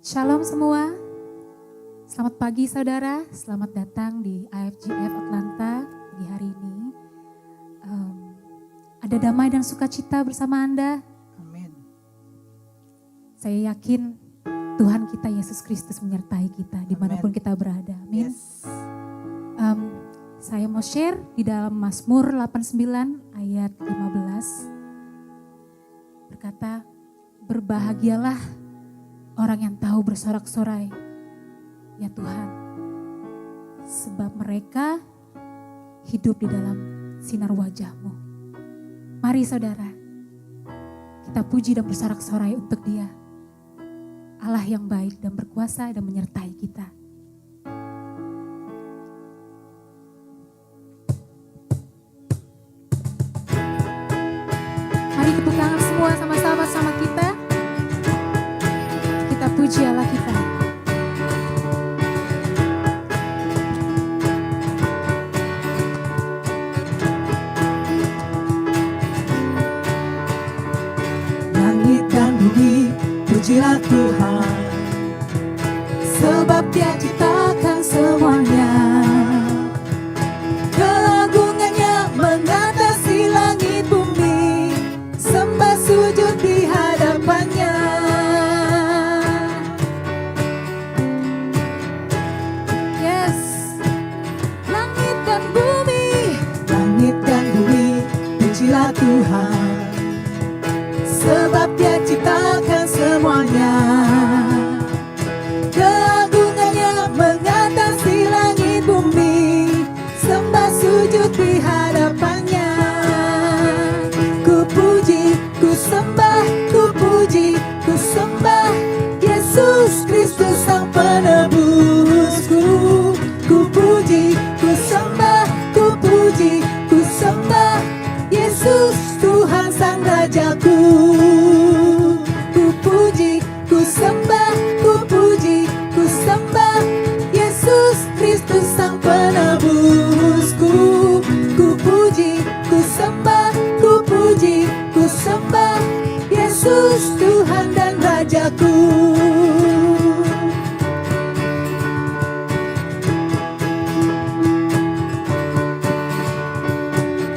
Shalom semua, selamat pagi saudara, selamat datang di IFGF Atlanta di hari ini. Ada damai dan sukacita bersama Anda. Amin. Saya yakin Tuhan kita Yesus Kristus menyertai kita dimanapun kita berada. Amin. Yes. Saya mau share di dalam Mazmur 89 ayat 15. Berkata, berbahagialah orang yang tahu bersorak-sorai, ya Tuhan, sebab mereka hidup di dalam sinar wajah-Mu. Mari saudara, kita puji dan bersorak-sorai untuk Dia, Allah yang baik dan berkuasa dan menyertai kita. Mari tepuk tangan semua sama-sama sama kita. Kita puji Allah kita. Langit dan bumi, pujilah Tuhan, sebab Dia ciptakan semuanya. Keagungannya mengatasi langit bumi, sembah sujud di hadapannya. Yes. Langit dan bumi, pujilah Tuhan, sebab Dia ciptakan semuanya. Keagungannya mengatasi langit bumi, sembah sujud di hadapannya. Ku puji, ku sembah, ku puji, ku sembah Yesus Kristus Sang Penebusku. Ku puji, ku sembah, ku puji, ku sembah Yesus Tuhan Sang Rajaku. Ku puji, ku sembah, ku puji, ku sembah Yesus Kristus Sang Penebusku. Ku puji, ku sembah, ku puji, ku sembah Yesus Tuhan dan Rajaku.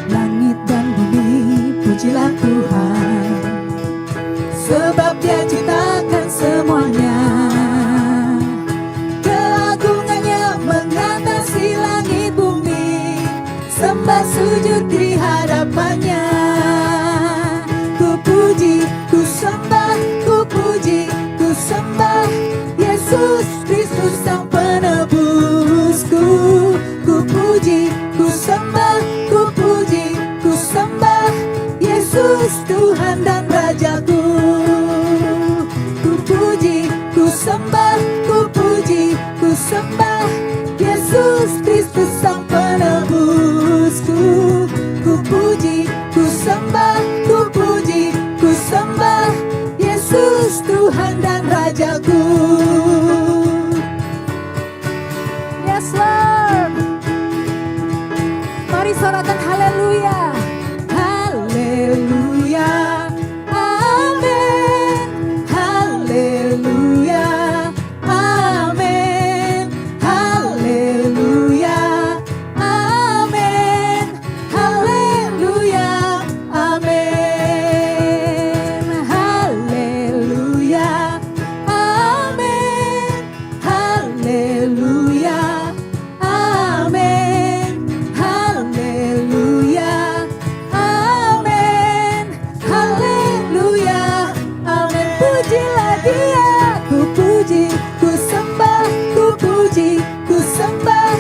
Langit dan bumi, pujilah Tuhan, sebab Dia ciptakan semuanya. Keagungannya mengatasi langit bumi, sembah sujud di hadapannya. Ku puji, ku sembah, ku puji, ku sembah Yesus Kristus Sang Penebusku. Ku puji, ku sembah, ku puji, ku sembah Yesus Tuhan dan Rajaku. Ku puji, ku sembah, ku puji, ku sembah Yesus Kristus Sang Penebusku. Ku puji, ku sembah, ku puji, ku sembah Yesus Tuhan dan Rajaku. Yes Lord. Mari sorakan haleluya. Haleluya, amin. Haleluya, amin. Haleluya, amin. Haleluya, amin. Haleluya, amin. Haleluya, amin. Haleluya, amin. Haleluya, amin. Pujilah Dia, ku puji, ku sembah, ku puji, ku sembah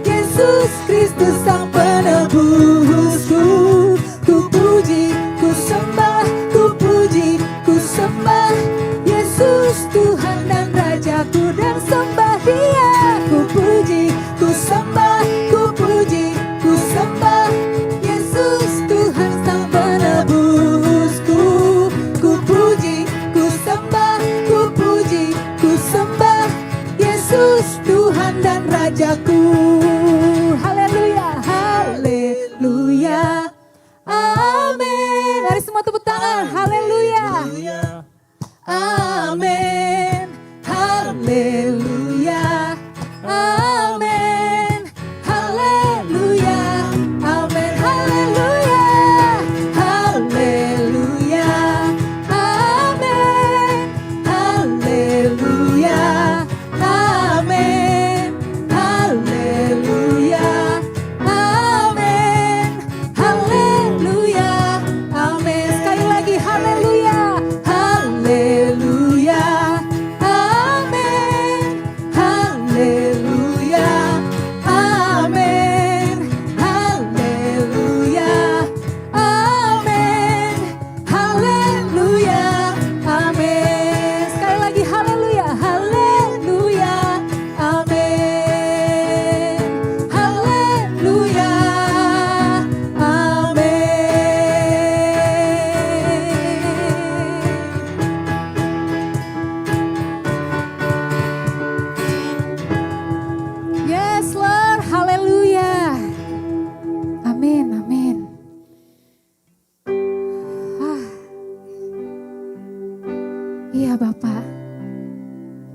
Yesus Kristus Sang Penebusku. Ku puji, ku sembah, ku puji, ku sembah Yesus Tuhan dan Rajaku, dan sembah Dia. Ku puji, ku sembah, ku puji, ku sembah Yesus Tuhan Sang Penebusku. Ku puji, ku sembah, ku puji, ku sembah Yesus Tuhan dan Rajaku. Haleluya, haleluya, amin. Mari semua tepuk tangan. Haleluya. Amin. Haleluya.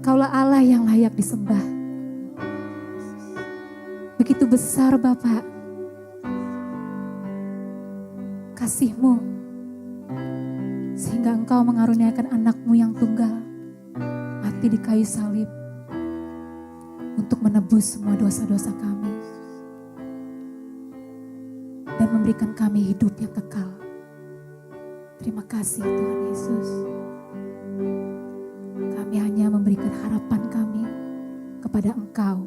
Kaulah Allah yang layak disembah. Begitu besar Bapa kasih-Mu, sehingga Engkau mengaruniakan anak-Mu yang tunggal mati di kayu salib untuk menebus semua dosa-dosa kami dan memberikan kami hidup yang kekal. Terima kasih Tuhan Yesus. Kami hanya memberikan harapan kami kepada Engkau,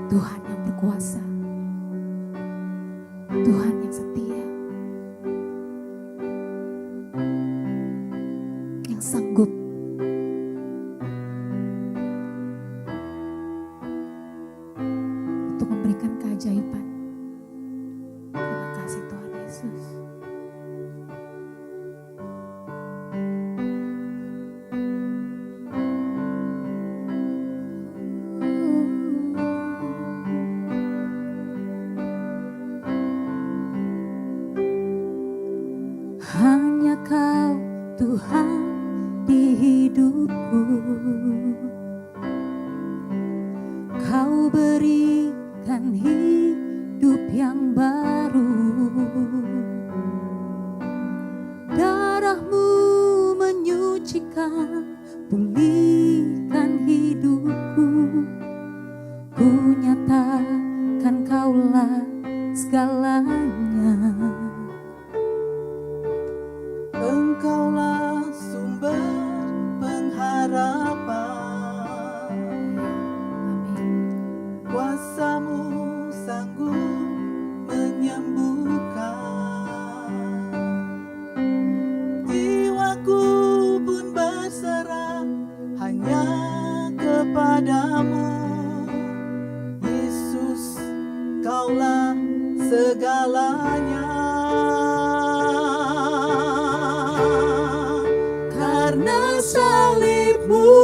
Tuhan yang berkuasa, Tuhan yang setia, yang sanggup untuk memberikan keajaiban. Terima kasih Tuhan Yesus. Hanya Kau Tuhan di hidupku, Kau berikan hidup yang baru. Darah-Mu menyucikan, pulihkan hidupku. Ku nyatakan Kaulah segalanya. Engkaulah sumber pengharapan, kuasa-Mu sanggup menyembuhkan. Jiwaku pun berserah hanya kepadamu, Yesus, Kaulah segalanya. Karena salib-Mu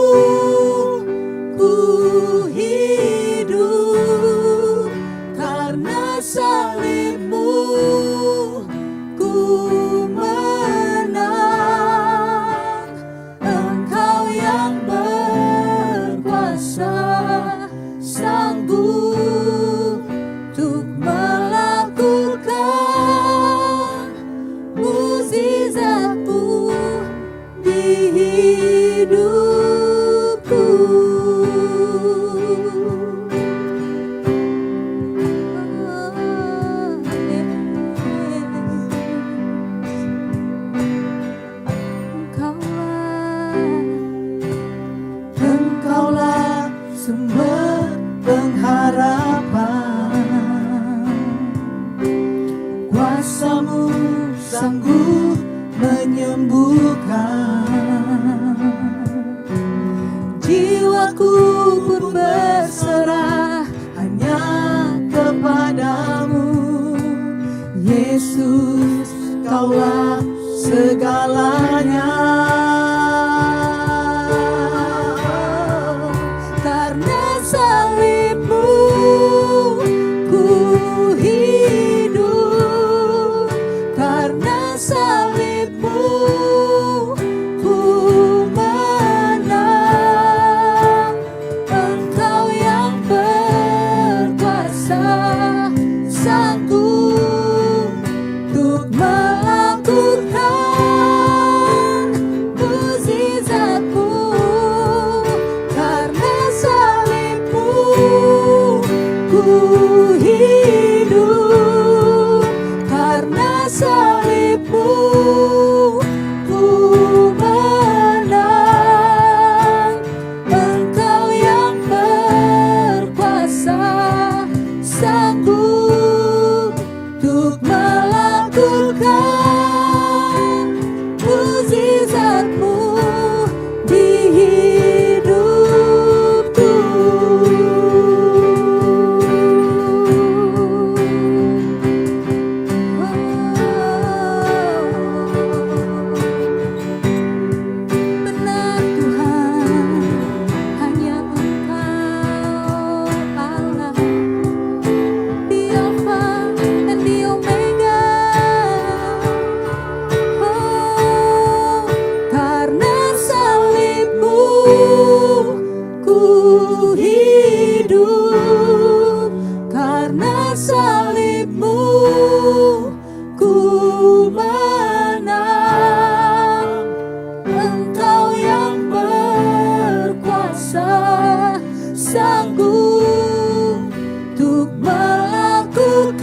sanggup untuk melakukan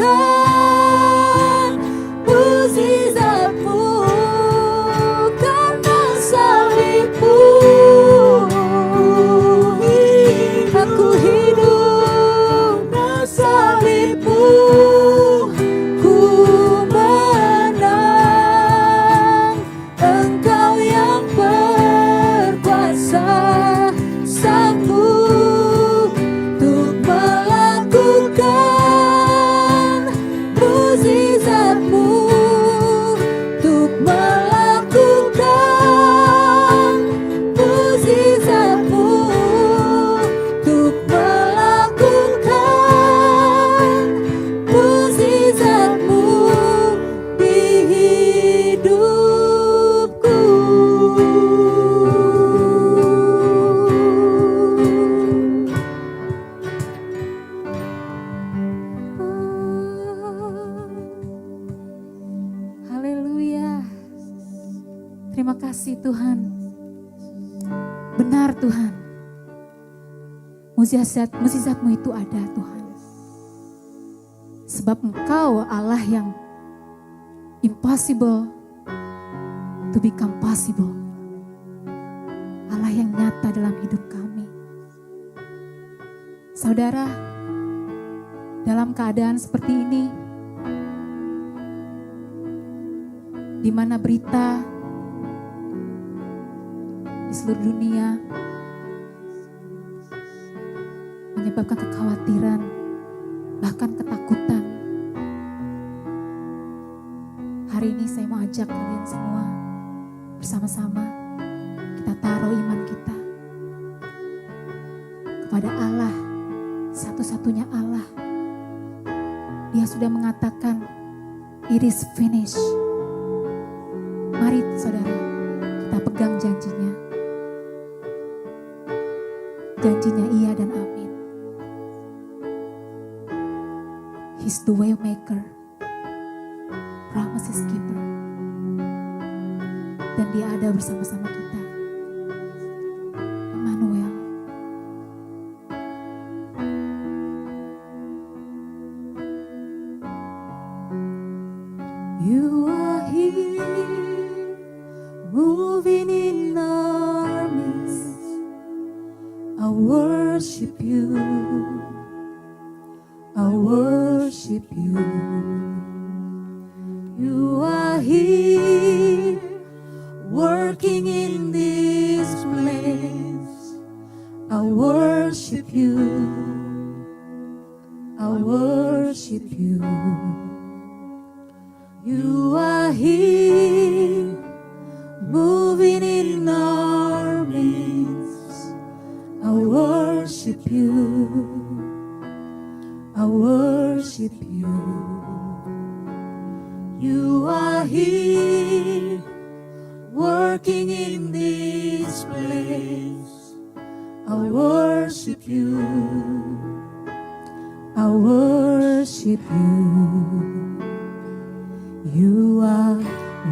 mukjizat-Mu karena salib-Mu. Aku hidup karena salib-Mu, ku menang. Engkau yang berkuasa, sanggup untuk melakukan mukjizat-Mu, untuk melakukan mukjizat-Mu, untuk melakukan mukjizat-Mu di hidupku. Haleluya. Terima kasih Tuhan. Benar Tuhan. Mukjizat-Mu itu ada Tuhan. Sebab Engkau Allah yang impossible to become possible. Allah yang nyata dalam hidup kami. Saudara, dalam keadaan seperti ini, di mana berita di seluruh dunia menyebabkan kekhawatiran, bahkan ketakutan. Hari ini saya mau ajak kalian semua bersama-sama kita taruh iman kita kepada Allah, satu-satunya Allah. Dia sudah mengatakan, it is finished. Mari saudara, kita pegang janjinya. Janjinya iya dan amin. He's the way maker, promises keeper. Dan dia ada bersama-sama kita. Emmanuel. You are here, moving in our midst. I worship you, I worship you. You are here, working in this place. I worship you, I worship you. You are here, moving in our midst. I worship you, I worship you. You are here, working in this place. I worship you, I worship you. You are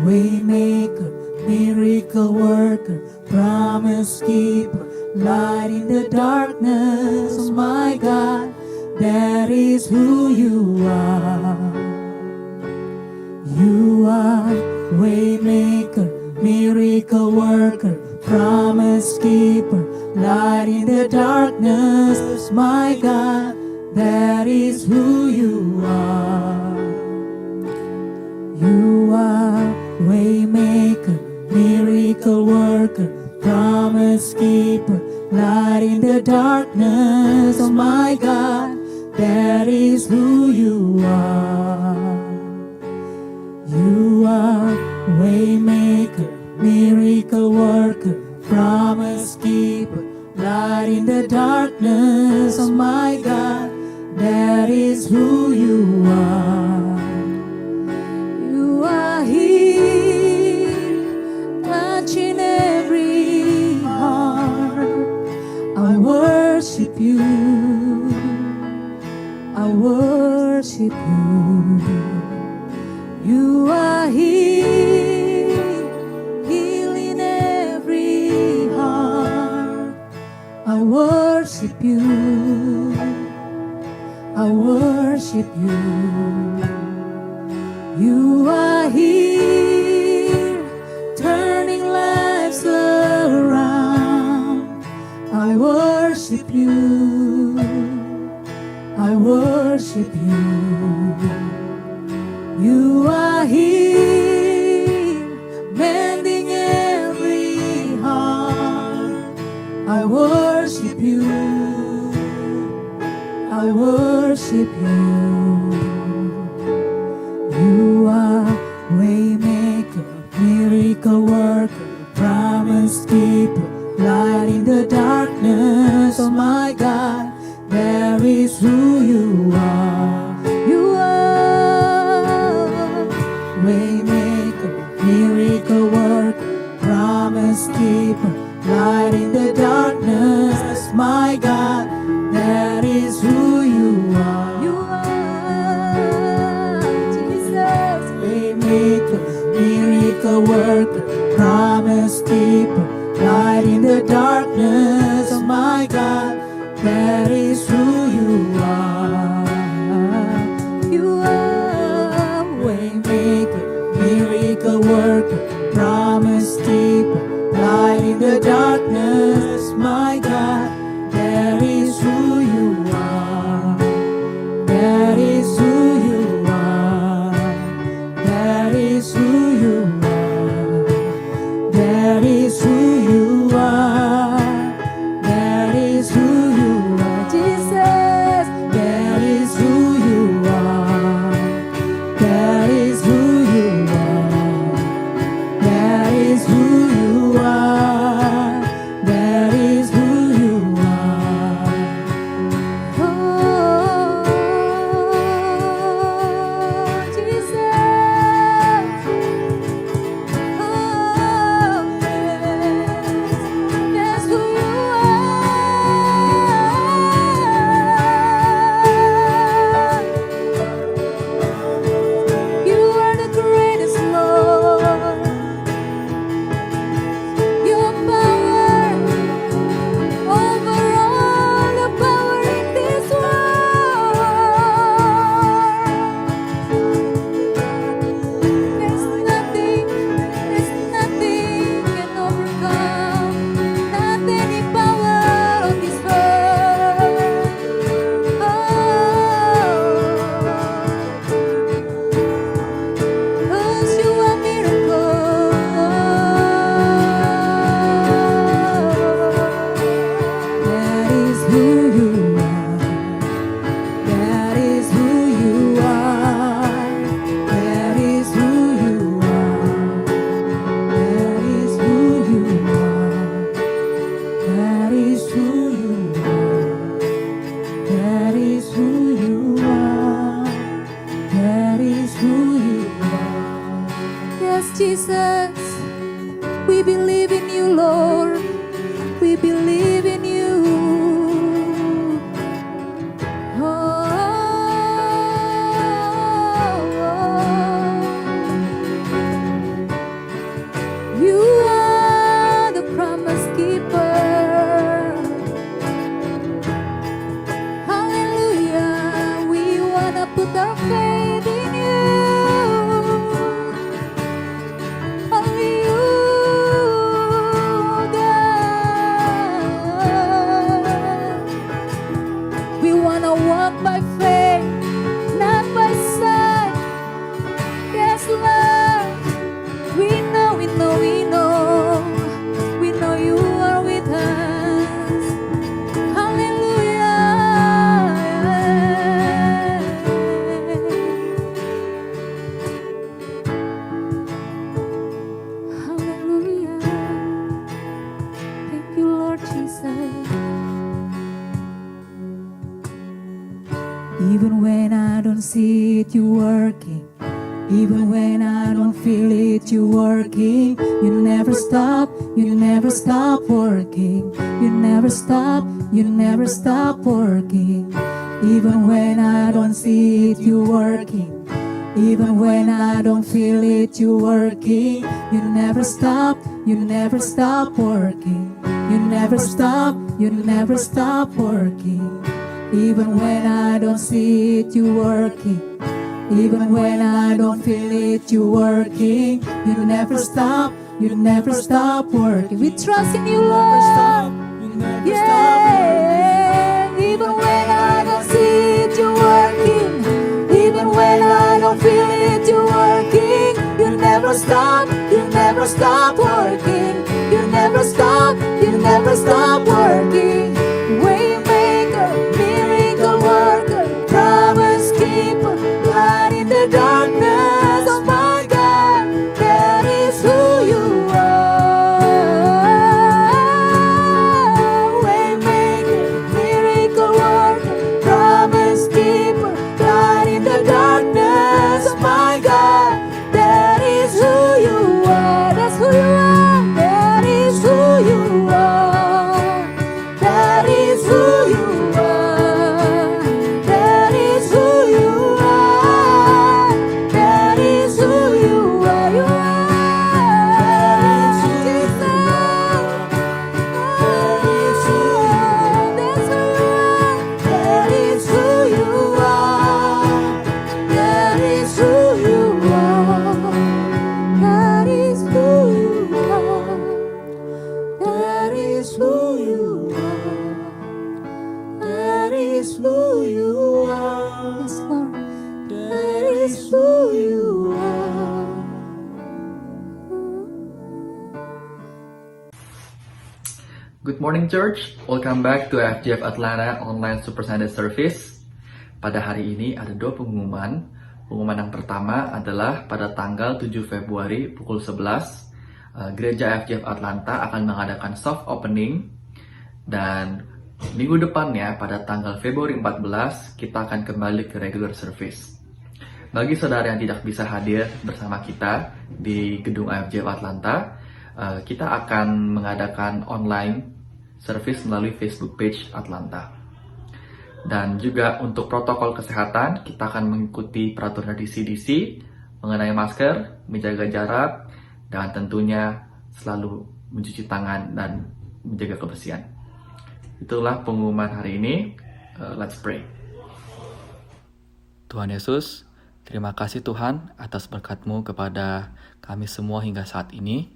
waymaker, miracle worker, promise keeper, light in the darkness. Oh my God, that is who you are. You are waymaker, miracle worker, promise keeper, light in the darkness. My God, that is who you are. You are waymaker, miracle worker, promise keeper, light in the darkness. Oh my God, that is who you are. You are waymaker, miracle worker, promise keeper, light in the darkness. Oh my God, that is who you are. You are here, touching every heart. I worship you, I worship you. You are here, healing every heart. I worship worship you. I worship you. You are here, turning lives around. I worship you. I worship you. You are here, mending every heart. I worship you. I worship you. You are waymaker, miracle worker, promise keeper, light in the darkness. Oh my God, there is who you are. You are waymaker, miracle worker, promise keeper, light in the darkness. My God, that is who you are. You are Jesus, waymaker, miracle worker, promise keeper, light in the darkness. My God, that is who you are. You are waymaker, miracle worker, promise keeper, light in the darkness. My God, that is who you are. That is who you are. That is who you are. That is who you are. That is who you are. Jesus, that is who you are. That is who you are. That is who you are. That is who you are. Oh, Jesus. Oh, yes. That's who you are. You are the greatest, Lord. Your power over all the power in this world. There's nothing can overcome, not any power on this earth. Oh, 'cause you are miracle. That is who you are. That is who you are. That is who you are. That is who you are. That is who you are. That is who you are. That is who you are. Yes, Jesus, we believe in you, Lord. We believe in you. You are the promise keeper. Hallelujah, we wanna put our faith in you. Only you, God. We wanna walk by faith, not by sight. Yes, Lord. We know, we know, we know. We know you are with us. Hallelujah. Hallelujah. Thank you, Lord Jesus. Even when I don't see it, you working. Even when I don't feel it, you working. You never stop, you never stop working. You never stop, you never stop working. Even when I don't see it, you working. Even when I don't feel it, you working. You never stop working. You never stop, you never stop working. Even when I don't see it, you working. Even when I don't feel it, you working. You never stop, you never stop working. We trust in you, Lord. Yeah. Even when I don't see it, you working. Even when I don't feel it, you working. You never stop, you never stop working. You never stop, you never stop working. Waymaker, miracle worker, promise keeper, light in the darkness. Oh my God, that is who you are. Waymaker, miracle worker, promise keeper, light in the darkness. Oh my God, that is who you are. That's who you are. That is who you are. That is who you are. That is who you are. That is who you are. You are Jesus. That is who you are. That is who you are. That is who you are. That is who you are. That is who you are. Yes, Lord. That is who you are. Good morning church, welcome back to FGF Atlanta Online Super Sunday Service. Pada hari ini ada dua pengumuman. Pengumuman yang pertama adalah pada tanggal 7 Februari pukul 11 Gereja FGF Atlanta akan mengadakan soft opening. Dan minggu depannya pada tanggal Februari 14 kita akan kembali ke regular service. Bagi saudara yang tidak bisa hadir bersama kita di gedung FGF Atlanta, kita akan mengadakan online service melalui Facebook page Atlanta. Dan juga untuk protokol kesehatan, kita akan mengikuti peraturan dari CDC mengenai masker, menjaga jarak, dan tentunya selalu mencuci tangan dan menjaga kebersihan. Itulah pengumuman hari ini. Let's pray. Tuhan Yesus, terima kasih Tuhan atas berkat-Mu kepada kami semua hingga saat ini.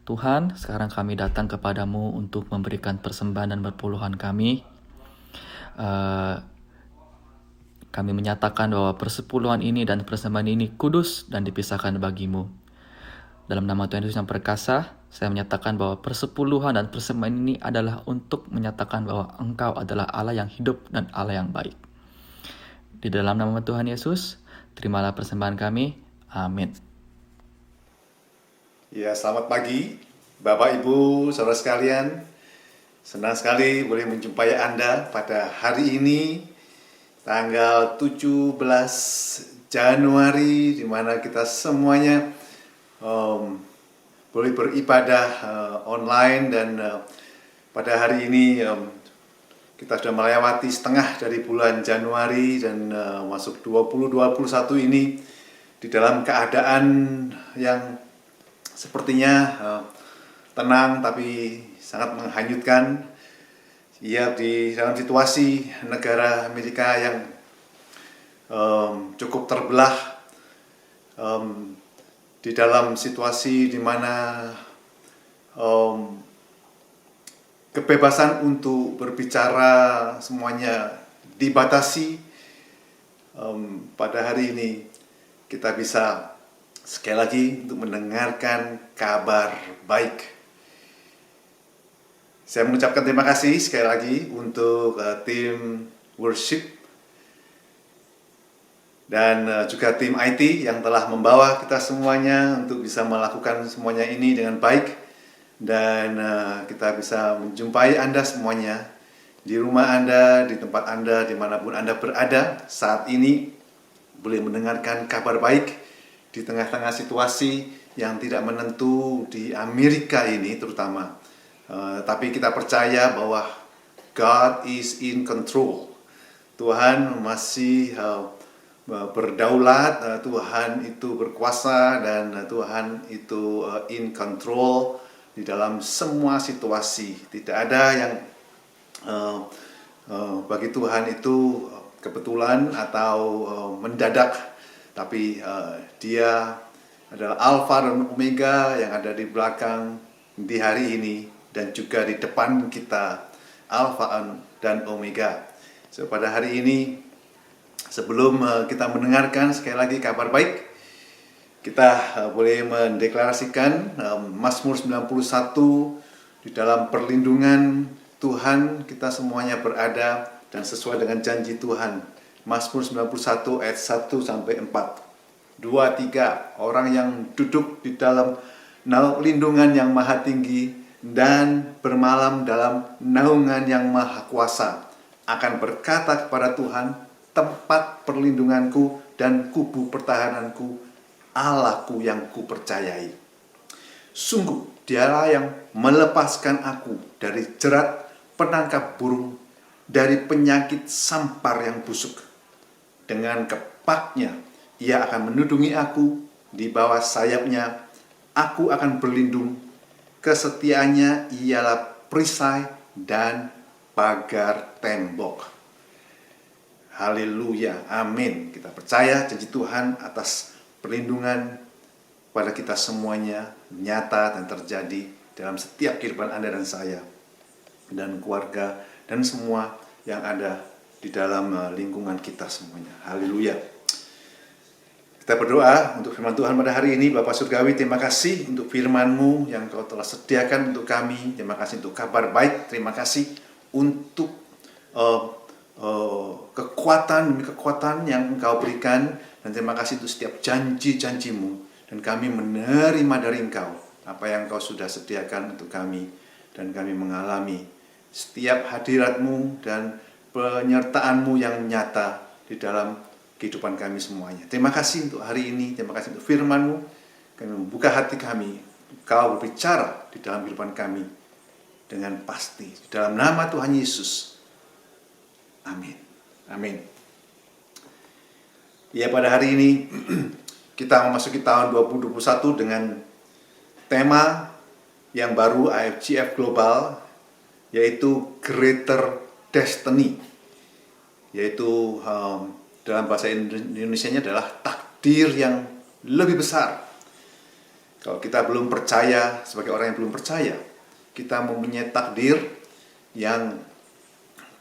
Tuhan, sekarang kami datang kepadamu untuk memberikan persembahan dan perpuluhan kami. Kami menyatakan bahwa persepuluhan ini dan persembahan ini kudus dan dipisahkan bagimu. Dalam nama Tuhan Yesus yang perkasa, saya menyatakan bahwa persepuluhan dan persembahan ini adalah untuk menyatakan bahwa Engkau adalah Allah yang hidup dan Allah yang baik. Di dalam nama Tuhan Yesus, terimalah persembahan kami. Amin. Ya, selamat pagi Bapak Ibu, saudara sekalian. Senang sekali boleh menjumpai Anda pada hari ini, tanggal 17 Januari, di mana kita semuanya boleh beribadah online. Dan pada hari ini kita sudah melewati setengah dari bulan Januari dan masuk 2021 ini di dalam keadaan yang sepertinya tenang tapi sangat menghanyutkan. Ya, di dalam situasi negara Amerika yang cukup terbelah, di dalam situasi di mana kebebasan untuk berbicara semuanya dibatasi. Pada hari ini kita bisa sekali lagi untuk mendengarkan kabar baik. Saya mengucapkan terima kasih sekali lagi untuk tim worship dan juga tim IT yang telah membawa kita semuanya untuk bisa melakukan semuanya ini dengan baik. Dan kita bisa menjumpai Anda semuanya di rumah Anda, di tempat Anda, dimanapun Anda berada saat ini, boleh mendengarkan kabar baik di tengah-tengah situasi yang tidak menentu di Amerika ini terutama. Tapi kita percaya bahwa God is in control. Tuhan masih berdaulat, Tuhan itu berkuasa, dan Tuhan itu in control di dalam semua situasi. Tidak ada yang bagi Tuhan itu kebetulan atau mendadak, tapi Dia adalah Alfa dan Omega yang ada di belakang di hari ini dan juga di depan kita, Alfa dan Omega. So, pada hari ini, sebelum kita mendengarkan sekali lagi kabar baik, kita boleh mendeklarasikan Mazmur 91. Di dalam perlindungan Tuhan kita semuanya berada dan sesuai dengan janji Tuhan. Mazmur 91 ayat 1 sampai 4. 2, 3, orang yang duduk di dalam lindungan yang maha tinggi dan bermalam dalam naungan yang maha kuasa akan berkata kepada Tuhan, tempat perlindunganku dan kubu pertahananku, Allahku yang kupercayai. Sungguh Dialah yang melepaskan aku dari jerat penangkap burung, dari penyakit sampar yang busuk. Dengan kepaknya Ia akan menudungi aku, di bawah sayapnya aku akan berlindung. Kesetiaannya ialah perisai dan pagar tembok. Haleluya, amin. Kita percaya janji Tuhan atas perlindungan pada kita semuanya nyata dan terjadi dalam setiap kehidupan Anda dan saya dan keluarga dan semua yang ada di dalam lingkungan kita semuanya. Haleluya. Kita berdoa untuk firman Tuhan pada hari ini. Bapa Surgawi, terima kasih untuk firman-Mu yang Kau telah sediakan untuk kami. Terima kasih untuk kabar baik. Terima kasih untuk kekuatan demi kekuatan yang Engkau berikan. Dan terima kasih untuk setiap janji-janji-Mu. Dan kami menerima dari Engkau apa yang Engkau sudah sediakan untuk kami. Dan kami mengalami setiap hadirat-Mu dan penyertaan-Mu yang nyata di dalam kehidupan kami semuanya. Terima kasih untuk hari ini. Terima kasih untuk firman-Mu. Kami membuka hati kami. Engkau berbicara di dalam kehidupan kami dengan pasti. Di dalam nama Tuhan Yesus. Amin. Amin. Ya, pada hari ini kita memasuki tahun 2021 dengan tema yang baru IFGF Global, yaitu Greater Destiny, yaitu dalam bahasa Indonesianya adalah takdir yang lebih besar. Kalau kita belum percaya, sebagai orang yang belum percaya, kita mempunyai takdir yang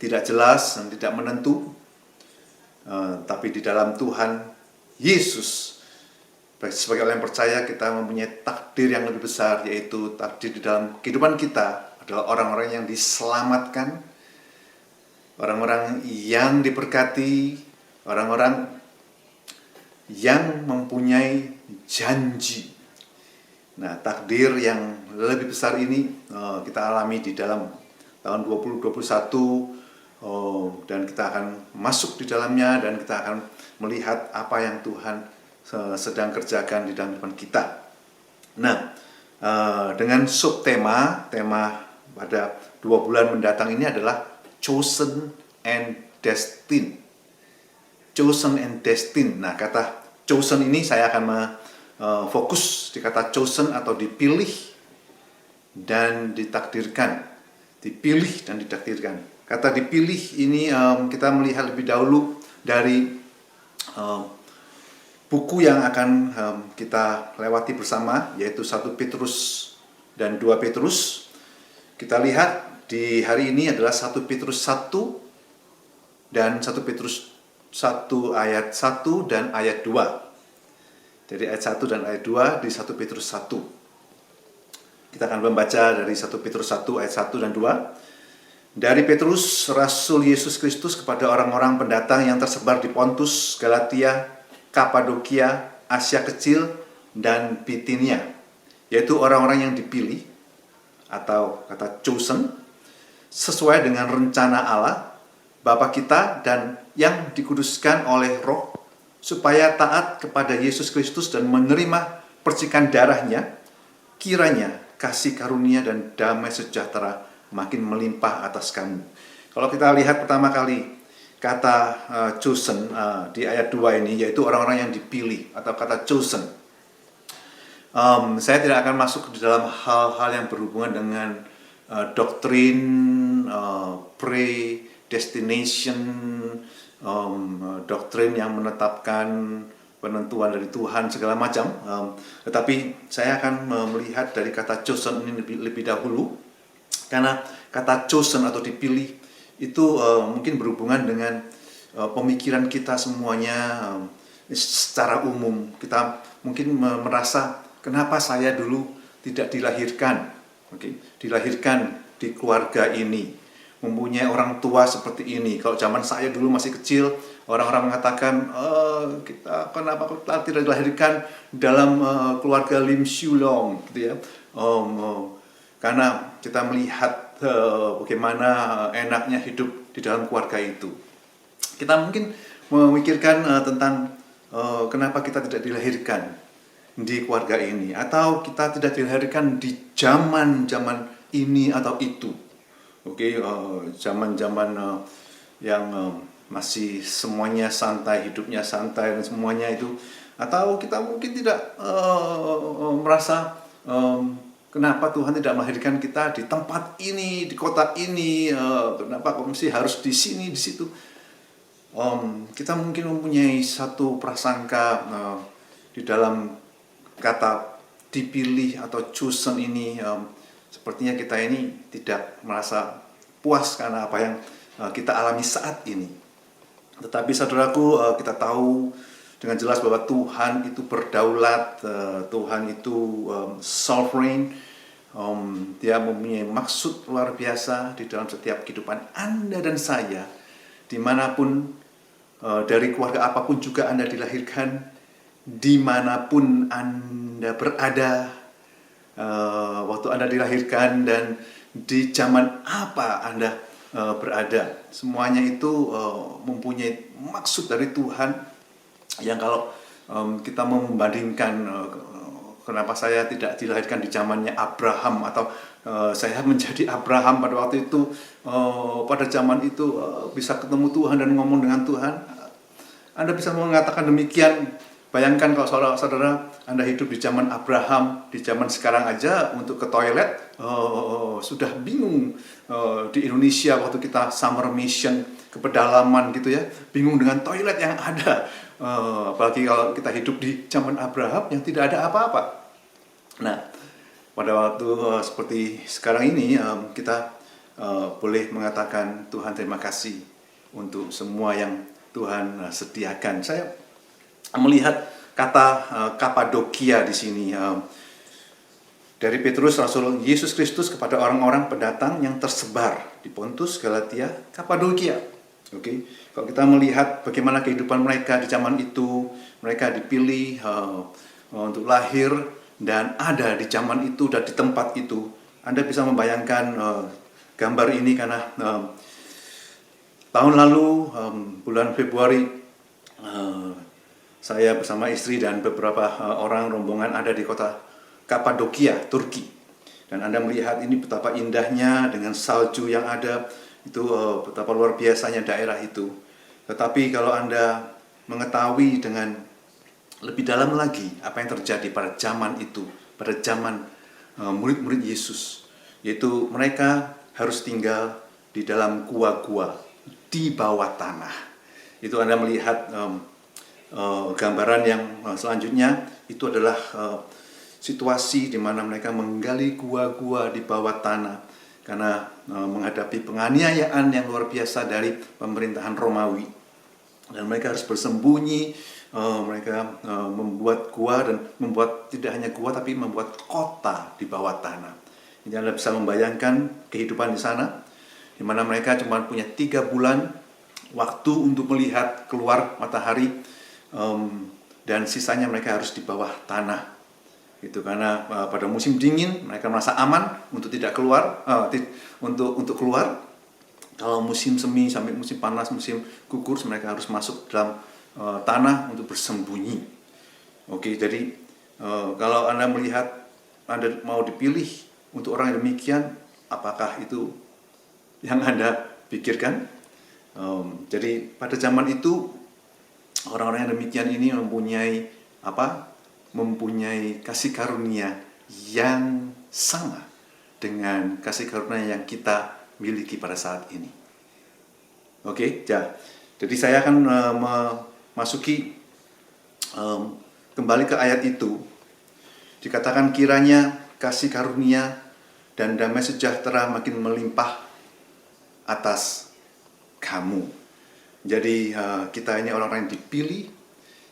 tidak jelas dan tidak menentu, tapi di dalam Tuhan Yesus, sebagai orang yang percaya, kita mempunyai takdir yang lebih besar, yaitu takdir di dalam kehidupan kita adalah orang-orang yang diselamatkan, orang-orang yang diberkati, orang-orang yang mempunyai janji. Nah, takdir yang lebih besar ini kita alami di dalam tahun 2021, dan kita akan masuk di dalamnya dan kita akan melihat apa yang Tuhan sedang kerjakan di dalam kehidupan kita. Nah, dengan subtema, tema pada 2 bulan mendatang ini adalah Chosen and Destined. Chosen and Destined. Nah, kata chosen ini saya akan fokus di kata chosen atau dipilih dan ditakdirkan. Dipilih dan ditakdirkan. Kata dipilih ini kita melihat lebih dahulu dari buku yang akan kita lewati bersama, yaitu 1 Petrus dan 2 Petrus. Kita lihat di hari ini adalah 1 Petrus 1 dan 1 Petrus 1 ayat 1 dan ayat 2. Jadi ayat 1 dan ayat 2 di 1 Petrus 1. Kita akan membaca dari 1 Petrus 1 ayat 1 dan 2. Dari Petrus, Rasul Yesus Kristus, kepada orang-orang pendatang yang tersebar di Pontus, Galatia, Kapadokia, Asia Kecil, dan Bitinia, yaitu orang-orang yang dipilih atau kata chosen sesuai dengan rencana Allah Bapa kita dan yang dikuduskan oleh Roh, supaya taat kepada Yesus Kristus dan menerima percikan darahnya. Kiranya kasih karunia dan damai sejahtera makin melimpah atas kamu. Kalau kita lihat pertama kali kata chosen di ayat 2 ini, yaitu orang-orang yang dipilih atau kata chosen. Saya tidak akan masuk di dalam hal-hal yang berhubungan dengan doktrin, predestination, doktrin yang menetapkan penentuan dari Tuhan segala macam. Tetapi saya akan melihat dari kata chosen ini lebih dahulu, karena kata chosen atau dipilih itu mungkin berhubungan dengan pemikiran kita semuanya. Secara umum kita mungkin merasa, kenapa saya dulu tidak dilahirkan, dilahirkan di keluarga ini, mempunyai orang tua seperti ini. Kalau zaman saya dulu masih kecil, orang-orang mengatakan, kenapa kita tidak dilahirkan dalam keluarga Lim Siulong, gitu ya. Karena kita melihat bagaimana enaknya hidup di dalam keluarga itu. Kita mungkin memikirkan tentang kenapa kita tidak dilahirkan di keluarga ini, atau kita tidak dilahirkan di zaman ini atau itu. Zaman-zaman yang masih semuanya santai, hidupnya santai dan semuanya itu. Atau kita mungkin tidak merasa kenapa Tuhan tidak melahirkan kita di tempat ini, di kota ini, kenapa kok mesti harus di sini, di situ. Kita mungkin mempunyai satu prasangka di dalam kata dipilih atau chosen ini, sepertinya kita ini tidak merasa puas karena apa yang kita alami saat ini. Tetapi saudaraku, kita tahu dengan jelas bahwa Tuhan itu berdaulat, Tuhan itu sovereign. Dia mempunyai maksud luar biasa di dalam setiap kehidupan Anda dan saya, dimanapun, dari keluarga apapun juga Anda dilahirkan, dimanapun Anda berada, waktu Anda dilahirkan, dan di zaman apa Anda berada. Semuanya itu mempunyai maksud dari Tuhan, yang kalau kita membandingkan kenapa saya tidak dilahirkan di zamannya Abraham, atau saya menjadi Abraham pada waktu itu, pada zaman itu bisa ketemu Tuhan dan ngomong dengan Tuhan. Anda bisa mengatakan demikian. Bayangkan kalau saudara Anda hidup di zaman Abraham, di zaman sekarang aja untuk ke toilet sudah bingung. Di Indonesia waktu kita summer mission ke pedalaman gitu ya, bingung dengan toilet yang ada. Apalagi kalau kita hidup di zaman Abraham yang tidak ada apa-apa. Nah, pada waktu seperti sekarang ini, kita boleh mengatakan Tuhan terima kasih untuk semua yang Tuhan sediakan. Saya melihat kata Kapadokia di sini, dari Petrus Rasul Yesus Kristus kepada orang-orang pendatang yang tersebar di Pontus, Galatia, Kapadokia. Kalau kita melihat bagaimana kehidupan mereka di zaman itu, mereka dipilih untuk lahir dan ada di zaman itu dan di tempat itu. Anda bisa membayangkan gambar ini karena tahun lalu bulan Februari, saya bersama istri dan beberapa orang rombongan ada di kota Kapadokia, Turki. Dan Anda melihat ini betapa indahnya dengan salju yang ada, itu betapa luar biasanya daerah itu. Tetapi kalau Anda mengetahui dengan lebih dalam lagi apa yang terjadi pada zaman itu, pada zaman murid-murid Yesus, yaitu mereka harus tinggal di dalam gua-gua, di bawah tanah. Itu Anda melihat gambaran yang selanjutnya, itu adalah situasi di mana mereka menggali gua-gua di bawah tanah karena menghadapi penganiayaan yang luar biasa dari pemerintahan Romawi, dan mereka harus bersembunyi. Mereka membuat gua, dan membuat tidak hanya gua tapi membuat kota di bawah tanah. Jadi Anda bisa membayangkan kehidupan di sana, di mana mereka cuma punya 3 bulan waktu untuk melihat keluar matahari, dan sisanya mereka harus di bawah tanah. Itu karena pada musim dingin mereka merasa aman untuk tidak keluar, untuk keluar. Kalau musim semi sampai musim panas, musim gugur, mereka harus masuk dalam tanah untuk bersembunyi. Jadi kalau Anda melihat Anda mau dipilih untuk orang yang demikian, apakah itu yang Anda pikirkan? Jadi pada zaman itu orang-orang yang demikian ini mempunyai mempunyai kasih karunia yang sama dengan kasih karunia yang kita miliki pada saat ini. Oke, jadi saya akan memasuki kembali ke ayat itu. Dikatakan kiranya kasih karunia dan damai sejahtera makin melimpah atas kamu. Jadi kita ini orang-orang yang dipilih,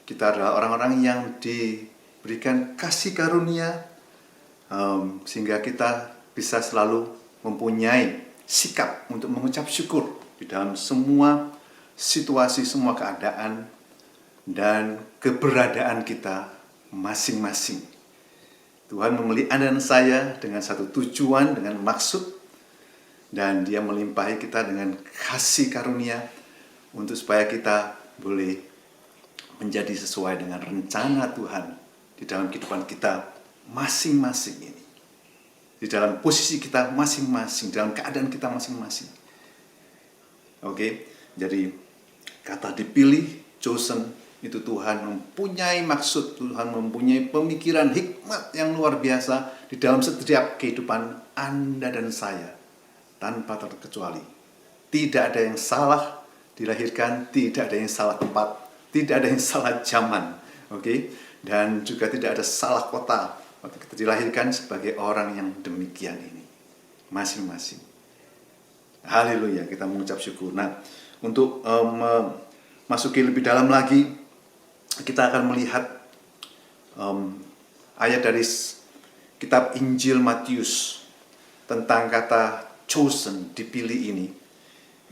kita adalah orang-orang yang diberikan kasih karunia, sehingga kita bisa selalu mempunyai sikap untuk mengucap syukur di dalam semua situasi, semua keadaan, dan keberadaan kita masing-masing. Tuhan memilih Anda dan saya dengan satu tujuan, dengan maksud, dan Dia melimpahi kita dengan kasih karunia untuk supaya kita boleh menjadi sesuai dengan rencana Tuhan di dalam kehidupan kita masing-masing ini. Di dalam posisi kita masing-masing, dalam keadaan kita masing-masing. Oke, jadi kata dipilih, chosen, itu Tuhan mempunyai maksud, Tuhan mempunyai pemikiran hikmat yang luar biasa di dalam setiap kehidupan Anda dan saya, tanpa terkecuali. Tidak ada yang salah dilahirkan, tidak ada yang salah tempat, tidak ada yang salah zaman, oke? Dan juga tidak ada salah kota waktu kita dilahirkan sebagai orang yang demikian ini, masing-masing. Haleluya, kita mengucap syukur. Nah, untuk masuki lebih dalam lagi, kita akan melihat ayat dari kitab Injil Matius tentang kata chosen, dipilih ini.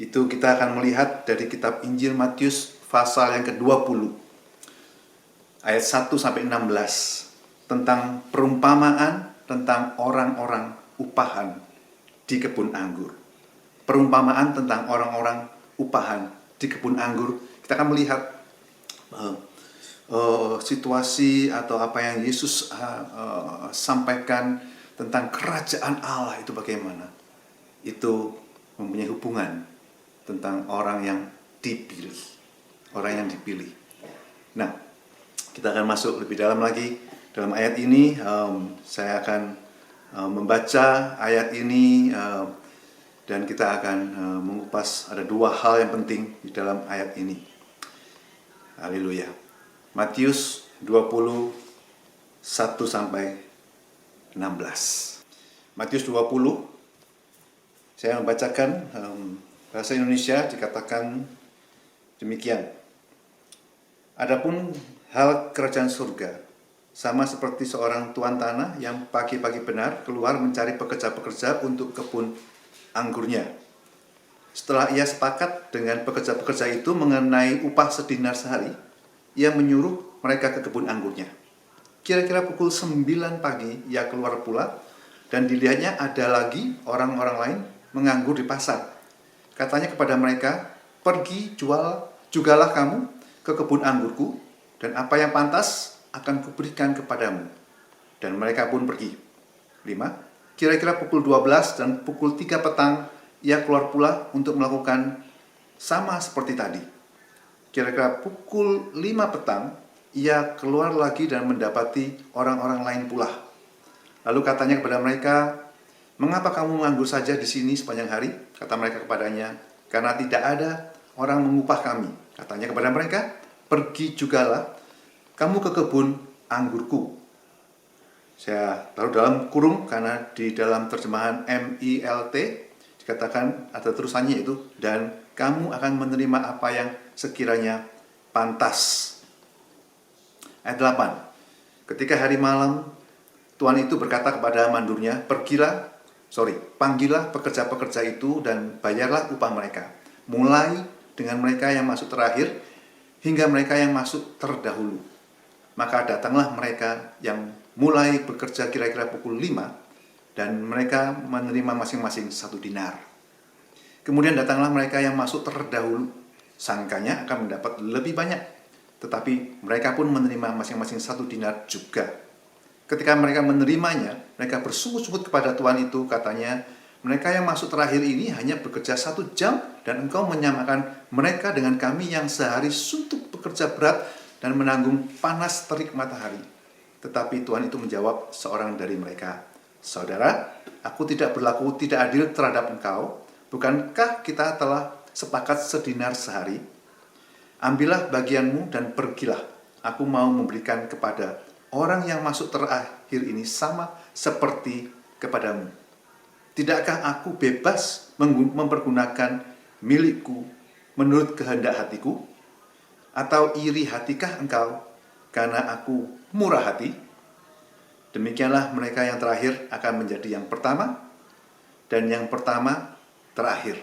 Itu kita akan melihat dari kitab Injil Matius pasal yang ke-20 ayat 1-16 tentang perumpamaan tentang orang-orang upahan di kebun anggur. Perumpamaan tentang orang-orang upahan di kebun anggur. Kita akan melihat situasi atau apa yang Yesus sampaikan tentang kerajaan Allah itu bagaimana. Itu mempunyai hubungan tentang orang yang dipilih. Orang yang dipilih. Nah, kita akan masuk lebih dalam lagi. Dalam ayat ini, saya akan membaca ayat ini dan kita akan mengupas ada dua hal yang penting di dalam ayat ini. Haleluya. Matius 20, 1-16. Matius 20, saya membacakan bahasa Indonesia dikatakan demikian. Adapun hal kerajaan surga sama seperti seorang tuan tanah yang pagi-pagi benar keluar mencari pekerja-pekerja untuk kebun anggurnya. Setelah ia sepakat dengan pekerja-pekerja itu mengenai upah sedinar sehari, ia menyuruh mereka ke kebun anggurnya. Kira-kira pukul 9 pagi ia keluar pula dan dilihatnya ada lagi orang-orang lain menganggur di pasar. Katanya kepada mereka, pergi jugalah kamu ke kebun anggurku, dan apa yang pantas akan kuberikan kepadamu. Dan mereka pun pergi. 5. Kira-kira pukul 12 dan pukul 3 petang, ia keluar pula untuk melakukan sama seperti tadi. Kira-kira pukul 5 petang, ia keluar lagi dan mendapati orang-orang lain pula. Lalu katanya kepada mereka, mengapa kamu menganggur saja di sini sepanjang hari? Kata mereka kepadanya, karena tidak ada orang mengupah kami. Katanya kepada mereka, pergi jugalah kamu ke kebun anggurku. Saya taruh dalam kurung karena di dalam terjemahan MILT dikatakan ada terusannya itu, dan kamu akan menerima apa yang sekiranya pantas. Ayat 8. Ketika hari malam, Tuan itu berkata kepada mandurnya, panggillah pekerja-pekerja itu dan bayarlah upah mereka, mulai dengan mereka yang masuk terakhir hingga mereka yang masuk terdahulu. Maka datanglah mereka yang mulai bekerja kira-kira pukul 5 dan mereka menerima masing-masing 1 dinar. Kemudian datanglah mereka yang masuk terdahulu, sangkanya akan mendapat lebih banyak, tetapi mereka pun menerima masing-masing 1 dinar juga. Ketika mereka menerimanya, mereka bersungut-sungut kepada Tuan itu, katanya, mereka yang masuk terakhir ini hanya bekerja 1 jam dan engkau menyamakan mereka dengan kami yang sehari suntuk bekerja berat dan menanggung panas terik matahari. Tetapi Tuhan itu menjawab seorang dari mereka, "Saudara, aku tidak berlaku tidak adil terhadap engkau. Bukankah kita telah sepakat sedinar sehari? Ambillah bagianmu dan pergilah. Aku mau memberikan kepada orang yang masuk terakhir ini sama seperti kepadamu. Tidakkah aku bebas mempergunakan milikku menurut kehendak hatiku? Atau iri hatikah engkau karena aku murah hati?" Demikianlah mereka yang terakhir akan menjadi yang pertama, dan yang pertama terakhir.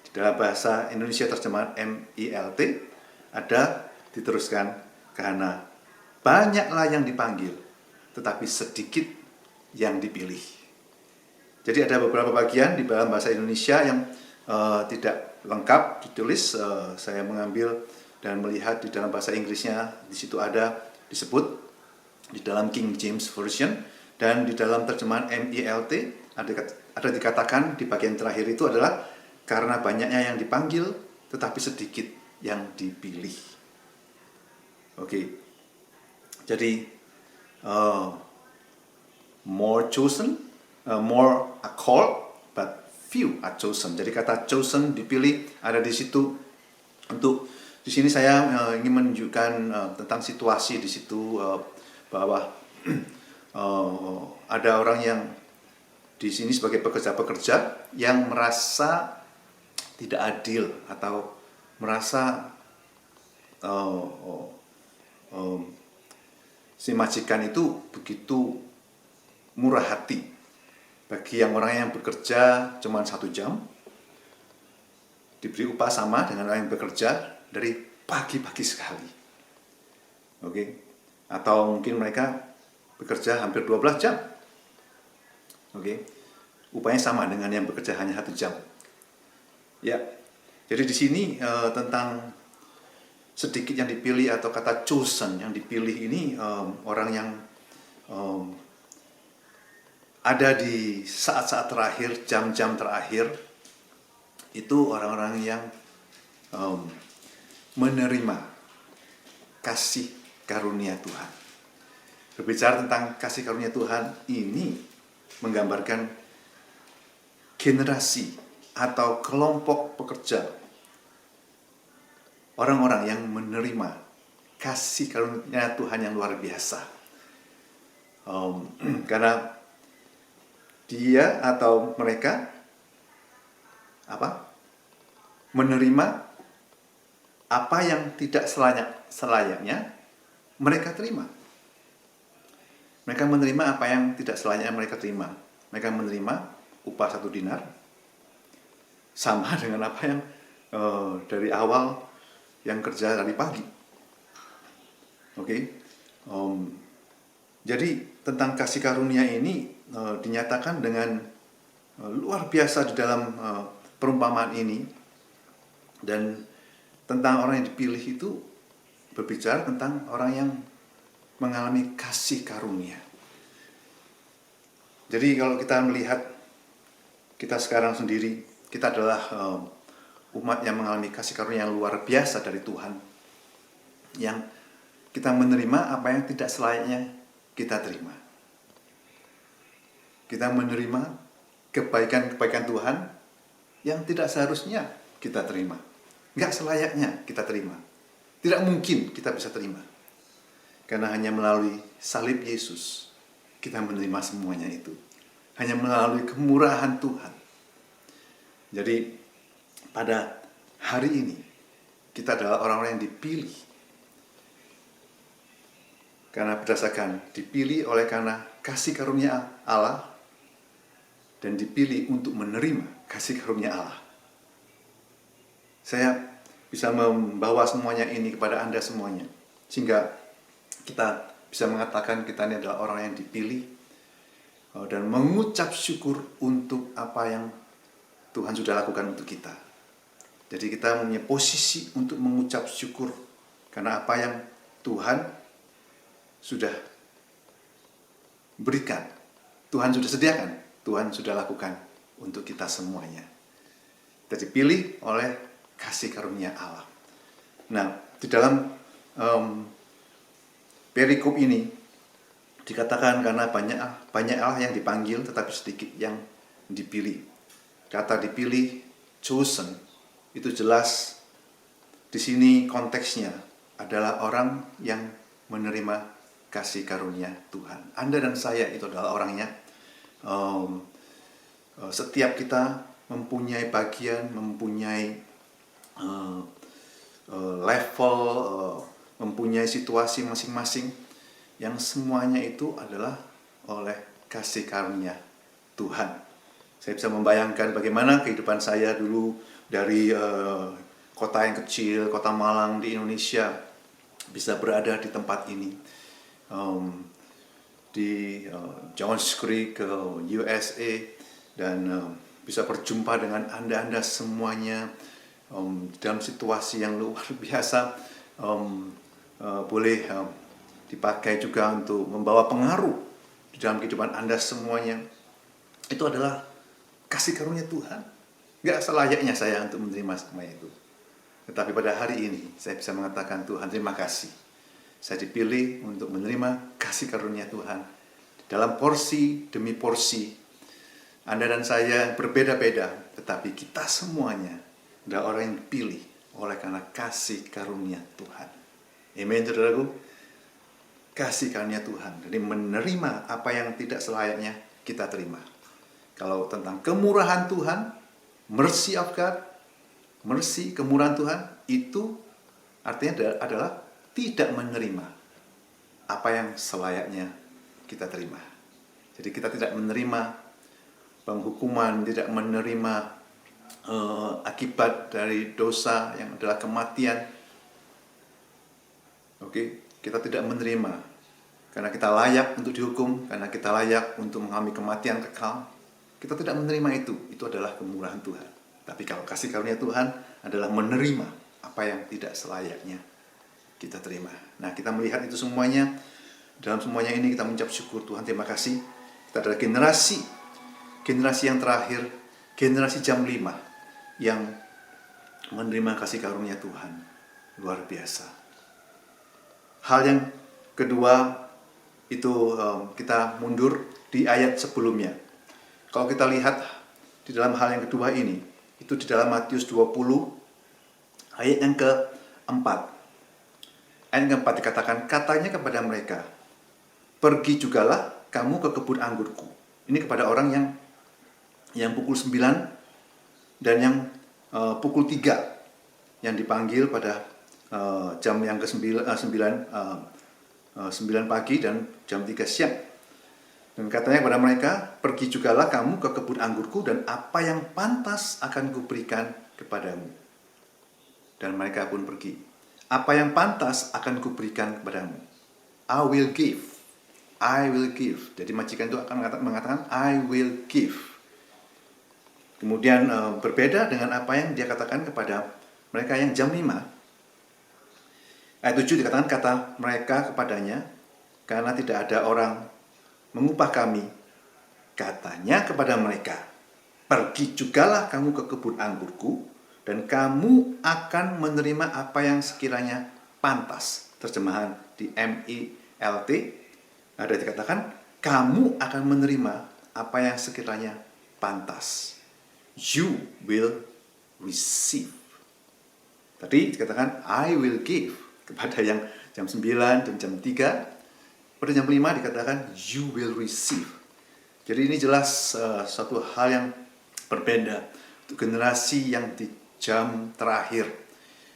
Di dalam bahasa Indonesia terjemahan MILT ada diteruskan, "Karena banyaklah yang dipanggil, tetapi sedikit yang dipilih." Jadi ada beberapa bagian di dalam bahasa Indonesia yang tidak lengkap ditulis. Saya mengambil dan melihat di dalam bahasa Inggrisnya, di situ ada disebut di dalam King James Version, dan di dalam terjemahan MILT ada dikatakan di bagian terakhir itu adalah karena banyaknya yang dipanggil tetapi sedikit yang dipilih. Oke. Jadi more chosen, more are called, but few are chosen. Jadi kata chosen, dipilih, ada di situ. Untuk di sini saya ingin menunjukkan tentang situasi di situ, bahwa ada orang yang di sini sebagai pekerja-pekerja yang merasa tidak adil atau merasa si majikan itu begitu murah hati bagi yang orang yang bekerja cuma 1 jam, diberi upah sama dengan orang yang bekerja dari pagi-pagi sekali. Oke. Atau mungkin mereka bekerja hampir 12 jam. Oke. Upahnya sama dengan yang bekerja hanya 1 jam. Ya. Jadi di sini tentang sedikit yang dipilih atau kata chosen yang dipilih ini, orang yang ada di saat-saat terakhir, jam-jam terakhir, itu orang-orang yang menerima kasih karunia Tuhan. Berbicara tentang kasih karunia Tuhan ini menggambarkan generasi atau kelompok pekerja, orang-orang yang menerima kasih karunia Tuhan yang luar biasa. Karena dia atau mereka menerima apa yang tidak selayaknya mereka terima. Mereka menerima apa yang tidak selayaknya mereka terima. Mereka menerima upah 1 dinar sama dengan apa yang dari awal yang kerja dari pagi. Oke. Jadi tentang kasih karunia ini dinyatakan dengan luar biasa di dalam perumpamaan ini, dan tentang orang yang dipilih itu berbicara tentang orang yang mengalami kasih karunia. Jadi kalau kita melihat kita sekarang sendiri, kita adalah umat yang mengalami kasih karunia yang luar biasa dari Tuhan, yang kita menerima apa yang tidak selayaknya kita terima. Kita menerima kebaikan-kebaikan Tuhan yang tidak seharusnya kita terima. Nggak selayaknya kita terima. Tidak mungkin kita bisa terima. Karena hanya melalui salib Yesus kita menerima semuanya itu. Hanya melalui kemurahan Tuhan. Jadi pada hari ini kita adalah orang-orang yang dipilih. Karena berdasarkan dipilih oleh karena kasih karunia Allah, dan dipilih untuk menerima kasih karunia Allah. Saya bisa membawa semuanya ini kepada Anda semuanya, sehingga kita bisa mengatakan kita ini adalah orang yang dipilih dan mengucap syukur untuk apa yang Tuhan sudah lakukan untuk kita. Jadi kita punya posisi untuk mengucap syukur karena apa yang Tuhan sudah berikan, Tuhan sudah sediakan, Tuhan sudah lakukan untuk kita semuanya. Kita dipilih oleh kasih karunia Allah. Nah, di dalam perikop ini Dikatakan karena banyak Allah yang dipanggil tetapi sedikit yang dipilih. Kata dipilih, chosen, itu jelas di sini konteksnya adalah orang yang menerima kasih karunia Tuhan. Anda dan saya itu adalah orangnya. Setiap kita mempunyai bagian, mempunyai level, mempunyai situasi masing-masing yang semuanya itu adalah oleh kasih karunia Tuhan. Saya bisa membayangkan bagaimana kehidupan saya dulu dari kota yang kecil, kota Malang di Indonesia, bisa berada di tempat ini, di Johns Creek, USA, dan bisa berjumpa dengan Anda semuanya dalam situasi yang luar biasa, boleh dipakai juga untuk membawa pengaruh di dalam kehidupan Anda semuanya. Itu adalah kasih karunia Tuhan. Gak selayaknya saya untuk menerima semua itu. Tetapi pada hari ini saya bisa mengatakan, Tuhan terima kasih. Saya dipilih untuk menerima kasih karunia Tuhan. Dalam porsi demi porsi, Anda dan saya berbeda-beda, tetapi kita semuanya adalah orang yang dipilih oleh karena kasih karunia Tuhan. Amin, saudaraku. Kasih karunia Tuhan. Jadi menerima apa yang tidak selayaknya kita terima. Kalau tentang kemurahan Tuhan, mercy of God, mercy, kemurahan Tuhan, itu artinya adalah tidak menerima apa yang selayaknya kita terima. Jadi kita tidak menerima penghukuman, tidak menerima akibat dari dosa yang adalah kematian. Kita tidak menerima karena kita layak untuk dihukum, karena kita layak untuk mengalami kematian kekal. Kita tidak menerima itu adalah kemurahan Tuhan. Tapi kalau kasih karunia Tuhan adalah menerima apa yang tidak selayaknya kita terima. Nah, kita melihat itu semuanya. Dalam semuanya ini kita mengucap syukur, Tuhan terima kasih. Kita adalah generasi yang terakhir, generasi jam 5 yang menerima kasih karunia Tuhan. Luar biasa. Hal yang kedua itu kita mundur di ayat sebelumnya. Kalau kita lihat di dalam hal yang kedua ini, itu di dalam Matius 20 ayat yang keempat. Ayat yang keempat dikatakan, katanya kepada mereka, pergi jugalah kamu ke kebun anggurku. Ini kepada orang yang pukul 9 dan yang pukul 3 yang dipanggil pada jam yang ke-9 9 pagi dan jam 3 siang. Dan katanya kepada mereka, pergi jugalah kamu ke kebun anggurku dan apa yang pantas akan kuberikan kepadamu. Dan mereka pun pergi. Apa yang pantas akan kuberikan kepadamu. I will give. I will give. Jadi majikan itu akan mengatakan, I will give. Kemudian berbeda dengan apa yang dia katakan kepada mereka yang jam 5. Ayat 7 dikatakan, kata mereka kepadanya, karena tidak ada orang mengupah kami, katanya kepada mereka, pergi jugalah kamu ke kebun anggurku, dan kamu akan menerima apa yang sekiranya pantas. Terjemahan di MILT, ada dikatakan, kamu akan menerima apa yang sekiranya pantas. You will receive. Tadi dikatakan, I will give, kepada yang jam 9 dan jam 3. Pada jam 5 dikatakan you will receive. Jadi ini jelas satu hal yang berbeda untuk generasi yang di jam terakhir.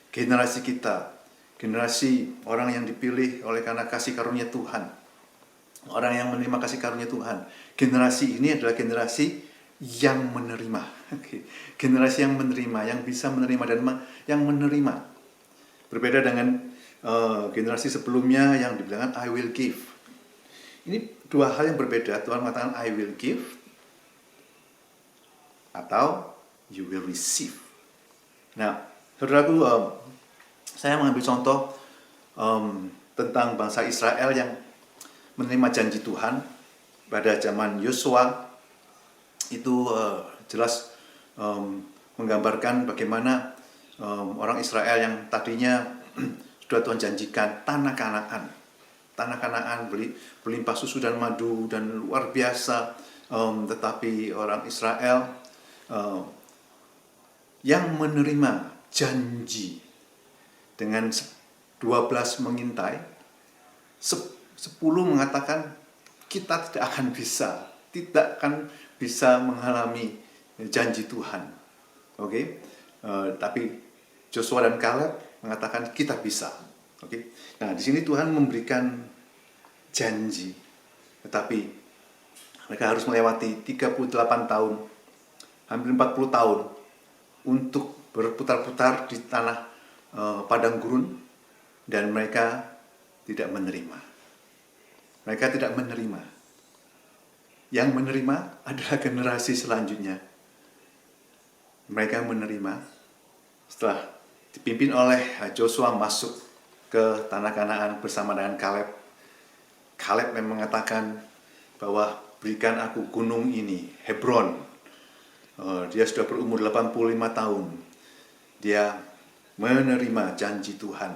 Generasi kita, generasi orang yang dipilih oleh karena kasih karunia Tuhan. Orang yang menerima kasih karunia Tuhan. Generasi ini adalah generasi yang menerima. Generasi yang menerima, yang bisa menerima dan yang menerima. Berbeda dengan generasi sebelumnya yang dibilang I will give. Ini dua hal yang berbeda. Tuhan mengatakan I will give atau you will receive. Nah, saudaraku, saya mengambil contoh tentang bangsa Israel yang menerima janji Tuhan pada zaman Yosua. Itu jelas menggambarkan bagaimana orang Israel yang tadinya sudah Tuhan janjikan tanah Kanaan. tanah Kanaan berlimpah susu dan madu dan luar biasa. Tetapi orang Israel yang menerima janji dengan 12 mengintai, 10 mengatakan kita tidak akan bisa mengalami janji Tuhan. Oke? Tapi Joshua dan Caleb mengatakan kita bisa. Oke? Nah, di sini Tuhan memberikan janji. Tetapi mereka harus melewati 38 tahun, hampir 40 tahun untuk berputar-putar di tanah padang gurun, dan mereka tidak menerima. Mereka tidak menerima. Yang menerima adalah generasi selanjutnya. Mereka menerima setelah dipimpin oleh Joshua masuk ke tanah Kanaan bersama dengan Caleb. Caleb yang mengatakan bahwa berikan aku gunung ini, Hebron. Dia sudah berumur 85 tahun. Dia menerima janji Tuhan.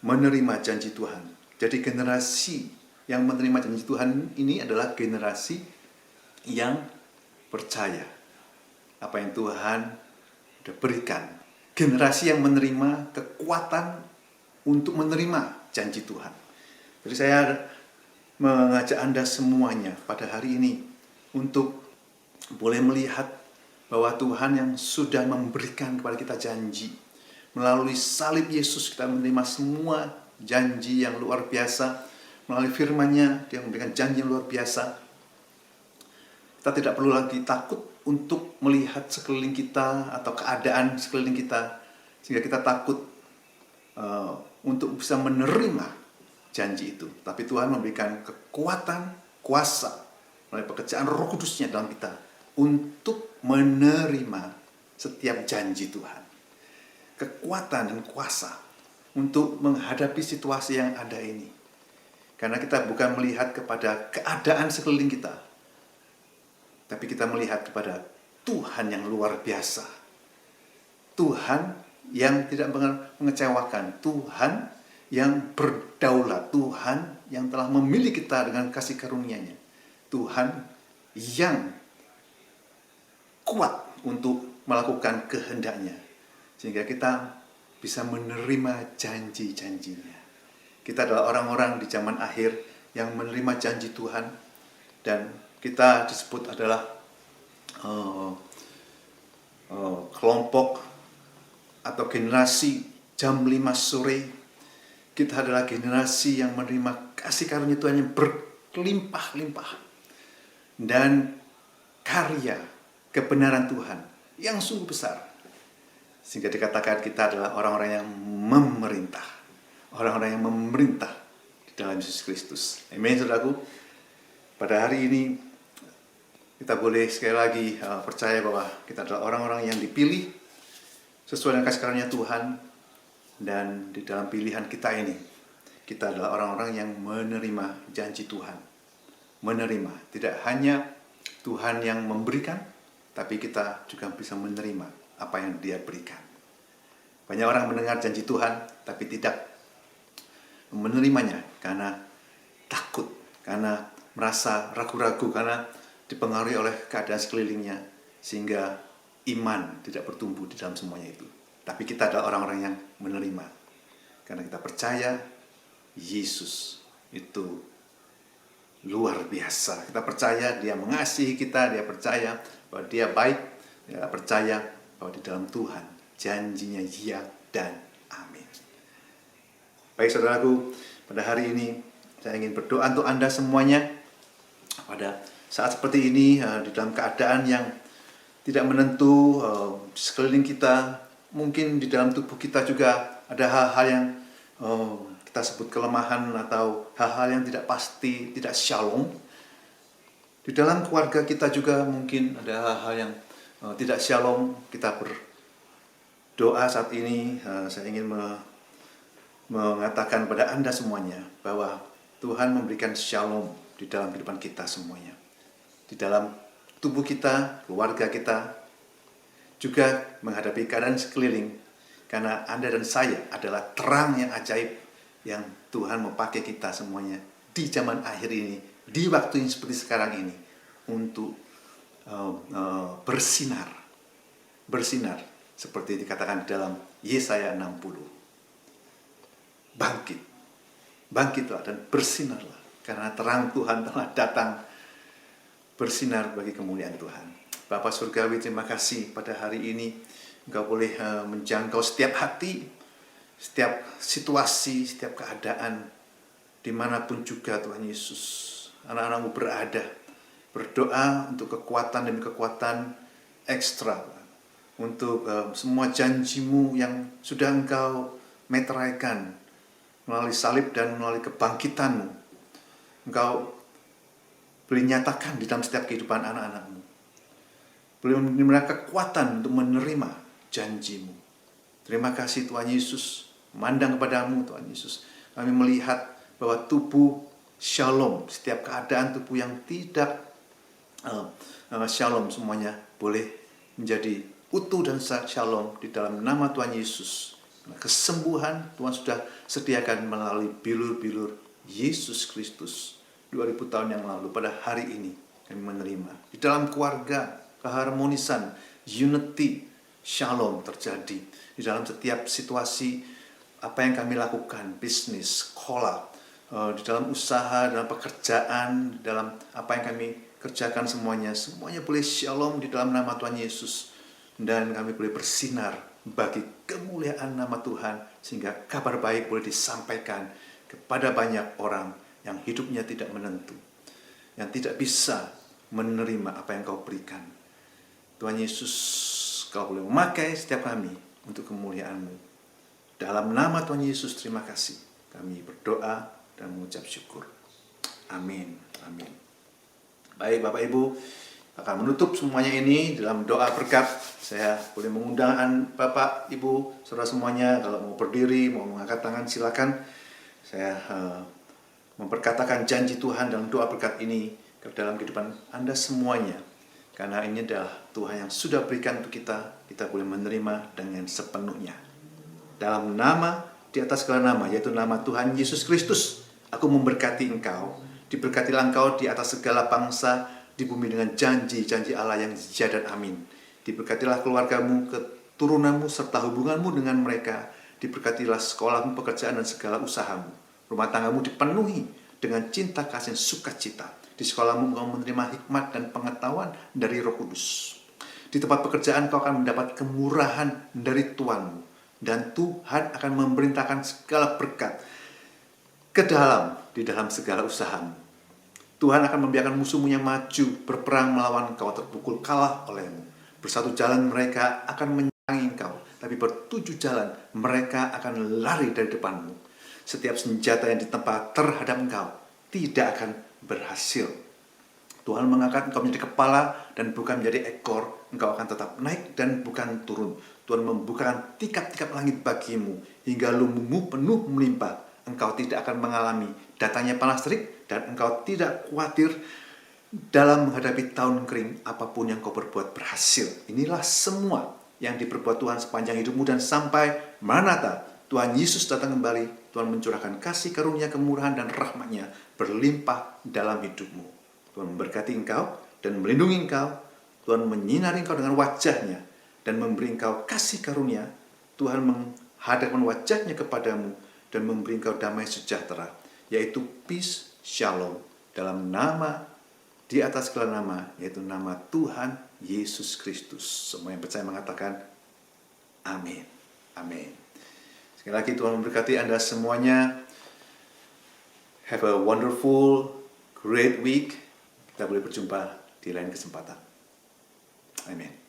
Menerima janji Tuhan. Jadi generasi yang menerima janji Tuhan ini adalah generasi yang percaya apa yang Tuhan sudah berikan. Generasi yang menerima kekuatan untuk menerima janji Tuhan. Jadi saya mengajak Anda semuanya pada hari ini untuk boleh melihat bahwa Tuhan yang sudah memberikan kepada kita janji. Melalui salib Yesus kita menerima semua janji yang luar biasa. Melalui firman-Nya Dia memberikan janji yang luar biasa. Kita tidak perlu lagi takut untuk melihat sekeliling kita atau keadaan sekeliling kita, sehingga kita takut untuk bisa menerima janji itu. Tapi Tuhan memberikan kekuatan, kuasa melalui pekerjaan Roh Kudus-Nya dalam kita untuk menerima setiap janji Tuhan. Kekuatan dan kuasa untuk menghadapi situasi yang ada ini. Karena kita bukan melihat kepada keadaan sekeliling kita, tapi kita melihat kepada Tuhan yang luar biasa. Tuhan yang tidak mengecewakan. Tuhan yang berdaulat. Tuhan yang telah memilih kita dengan kasih karunia-Nya. Tuhan yang kuat untuk melakukan kehendak-Nya. Sehingga kita bisa menerima janji-janji-Nya. Kita adalah orang-orang di zaman akhir yang menerima janji Tuhan. Dan kita disebut adalah kelompok atau generasi jam 5 sore. Kita adalah generasi yang menerima kasih karunia Tuhan yang berlimpah-limpah. Dan karya kebenaran Tuhan yang sungguh besar. Sehingga dikatakan kita adalah orang-orang yang memerintah. Orang-orang yang memerintah di dalam Yesus Kristus. Amin, saudaraku. Pada hari ini kita boleh sekali lagi percaya bahwa kita adalah orang-orang yang dipilih sesuai dengan kasih karunia Tuhan. Dan di dalam pilihan kita ini, kita adalah orang-orang yang menerima janji Tuhan. Menerima. Tidak hanya Tuhan yang memberikan, tapi kita juga bisa menerima apa yang Dia berikan. Banyak orang mendengar janji Tuhan, tapi tidak menerimanya karena takut, karena merasa ragu-ragu, karena dipengaruhi oleh keadaan sekelilingnya, sehingga iman tidak bertumbuh di dalam semuanya itu. Tapi kita adalah orang-orang yang menerima. Karena kita percaya Yesus itu luar biasa. Kita percaya Dia mengasihi kita, Dia percaya bahwa Dia baik, Dia percaya bahwa di dalam Tuhan janjinya ya dan amin. Baik saudaraku, pada hari ini saya ingin berdoa untuk Anda semuanya. Pada saat seperti ini, di dalam keadaan yang tidak menentu, sekeliling kita, mungkin di dalam tubuh kita juga ada hal-hal yang kita sebut kelemahan atau hal-hal yang tidak pasti, tidak shalom. Di dalam keluarga kita juga mungkin ada hal-hal yang tidak shalom. Kita berdoa saat ini, saya ingin mengatakan pada Anda semuanya bahwa Tuhan memberikan shalom di dalam kehidupan kita semuanya. Di dalam tubuh kita, keluarga kita, juga menghadapi keadaan sekeliling, karena Anda dan saya adalah terang yang ajaib yang Tuhan mau pakai kita semuanya di zaman akhir ini, di waktu yang seperti sekarang ini, untuk bersinar seperti dikatakan dalam Yesaya 60. Bangkitlah dan bersinarlah, karena terang Tuhan telah datang, bersinar bagi kemuliaan Tuhan. Bapa Surgawi, terima kasih pada hari ini Engkau boleh menjangkau setiap hati, setiap situasi, setiap keadaan, dimanapun juga Tuhan Yesus, anak-anak-Mu berada, berdoa untuk kekuatan demi kekuatan ekstra, untuk semua janji-Mu yang sudah Engkau meteraikan melalui salib dan melalui kebangkitan-Mu. Engkau boleh nyatakan di dalam setiap kehidupan anak-anak-Mu, boleh memberi mereka kekuatan untuk menerima janji-Mu. Terima kasih Tuhan Yesus, memandang kepada-Mu Tuhan Yesus, kami melihat bahwa tubuh shalom, setiap keadaan tubuh yang tidak shalom semuanya boleh menjadi utuh dan shalom di dalam nama Tuhan Yesus. Kesembuhan Tuhan sudah sediakan melalui bilur-bilur Yesus Kristus 2000 tahun yang lalu. Pada hari ini kami menerima di dalam keluarga, keharmonisan, unity, shalom terjadi di dalam setiap situasi apa yang kami lakukan, bisnis, sekolah, di dalam usaha, dalam pekerjaan, dalam apa yang kami kerjakan, semuanya boleh shalom di dalam nama Tuhan Yesus, dan kami boleh bersinar bagi kemuliaan nama Tuhan, sehingga kabar baik boleh disampaikan kepada banyak orang yang hidupnya tidak menentu, yang tidak bisa menerima apa yang Kau berikan. Tuhan Yesus, Kau boleh memakai setiap kami untuk kemuliaan-Mu. Dalam nama Tuhan Yesus, terima kasih. Kami berdoa dan mengucap syukur. Amin. Amin. Baik Bapak Ibu, akan menutup semuanya ini dalam doa berkat. Saya boleh mengundang Bapak Ibu, saudara semuanya, kalau mau berdiri, mau mengangkat tangan, silakan. Saya memperkatakan janji Tuhan dalam doa berkat ini ke dalam kehidupan Anda semuanya. Karena ini adalah Tuhan yang sudah berikan untuk kita boleh menerima dengan sepenuhnya. Dalam nama, di atas segala nama, yaitu nama Tuhan Yesus Kristus, aku memberkati engkau. Diberkatilah engkau di atas segala bangsa di bumi dengan janji-janji Allah yang ya dan amin. Diberkatilah keluargamu, keturunanmu, serta hubunganmu dengan mereka. Diberkatilah sekolahmu, pekerjaan, dan segala usahamu. Rumah tanggamu dipenuhi dengan cinta, kasih, dan sukacita. Di sekolahmu kau menerima hikmat dan pengetahuan dari Roh Kudus. Di tempat pekerjaan kau akan mendapat kemurahan dari Tuhanmu. Dan Tuhan akan memerintahkan segala berkat di dalam segala usahamu. Tuhan akan membiarkan musuhmu yang maju berperang melawan engkau, terpukul kalah olehmu. Bersatu jalan mereka akan menyerangi engkau, tapi bertujuh jalan mereka akan lari dari depanmu. Setiap senjata yang ditempa terhadap engkau tidak akan berhasil. Tuhan mengangkat engkau menjadi kepala dan bukan menjadi ekor. Engkau akan tetap naik dan bukan turun. Tuhan membukakan tikap-tikap langit bagimu hingga lumbumu penuh melimpah. Engkau tidak akan mengalami datangnya panas terik, dan engkau tidak khawatir dalam menghadapi tahun kering. Apapun yang kau berbuat berhasil. Inilah semua yang diperbuat Tuhan sepanjang hidupmu, dan sampai Maranatha, Tuhan Yesus datang kembali. Tuhan mencurahkan kasih karunia, kemurahan, dan rahmat-Nya berlimpah dalam hidupmu. Tuhan memberkati engkau dan melindungi engkau. Tuhan menyinari engkau dengan wajah-Nya dan memberi engkau kasih karunia. Tuhan menghadapkan wajah-Nya kepadamu dan memberi engkau damai sejahtera, yaitu peace, shalom, dalam nama, di atas segala nama, yaitu nama Tuhan Yesus Kristus. Semua yang percaya mengatakan amin. Amin. Sekali lagi Tuhan memberkati Anda semuanya. Have a wonderful, great week. Kita boleh berjumpa di lain kesempatan. Amin.